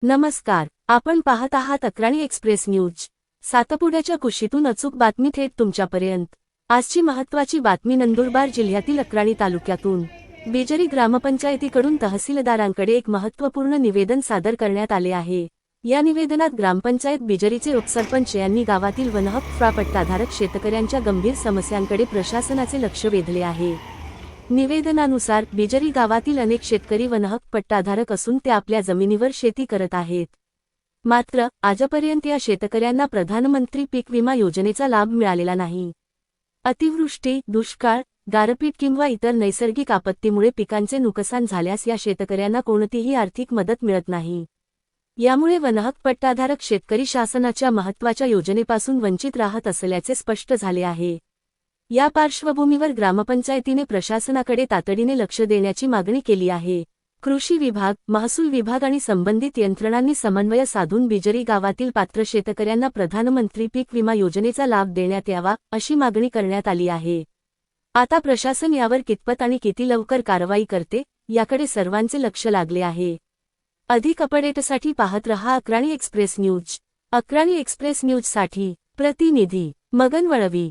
नमस्कार, आपण पाहत आहात अक्राणी एक्सप्रेस न्यूज। सातपुड्याच्या कुशीतून अचूक बातमी थेट तुमच्यापर्यंत। आजची महत्त्वाची बातमी नंदुरबार जिल्ह्यातील अक्राणी तालुक्यातून। बिजरी ग्रामपंचायतीकडून तहसीलदारांकडे एक महत्त्वपूर्ण निवेदन सादर करण्यात आले आहे। या निवेदनात ग्रामपंचायत बिजरीचे उपसरपंच यांनी गावातील वनहक्क पट्टाधारक शेतकऱ्यांच्या गंभीर समस्यांकडे प्रशासनाचे लक्ष वेधले आहे। निवेदनानुसार बिजरी गावातील अनेक शेतकरी वनहक्क पट्टाधारक असून ते आपल्या जमिनीवर शेती करत आहेत। मात्र आजपर्यंत या शेतकऱ्यांना प्रधानमंत्री पीक विमा योजनेचा लाभ मिळालेला नाही। अतिवृष्टी, दुष्काळ, गारपीट किंवा इतर नैसर्गिक आपत्तीमुळे पिकांचे नुकसान झाल्यास या शेतकऱ्यांना कोणतीही आर्थिक मदत मिळत नाही। यामुळे वनहक्क पट्टाधारक शेतकरी शासनाच्या महत्त्वाच्या योजनेपासून वंचित राहत असल्याचे स्पष्ट झाले आहे। या पार्श्वभूमीवर ग्रामपंचायतीने प्रशासनाकडे तातडीने लक्ष देण्याची मागणी केली आहे। कृषी विभाग, महसूल विभाग आणि संबंधित यंत्रणांनी समन्वय साधून बिजरी गावातील पात्र शेतकऱ्यांना प्रधानमंत्री पीक विमा योजनेचा लाभ देण्यात यावा, अशी मागणी करण्यात आली आहे। आता प्रशासन यावर कितपत आणि किती लवकर कारवाई करते, याकडे सर्वांचे लक्ष लागले आहे। अधिक अपडेटसाठी पाहत रहा Akrani express news. Akrani express न्यूजसाठी प्रतिनिधी मगन वळवी।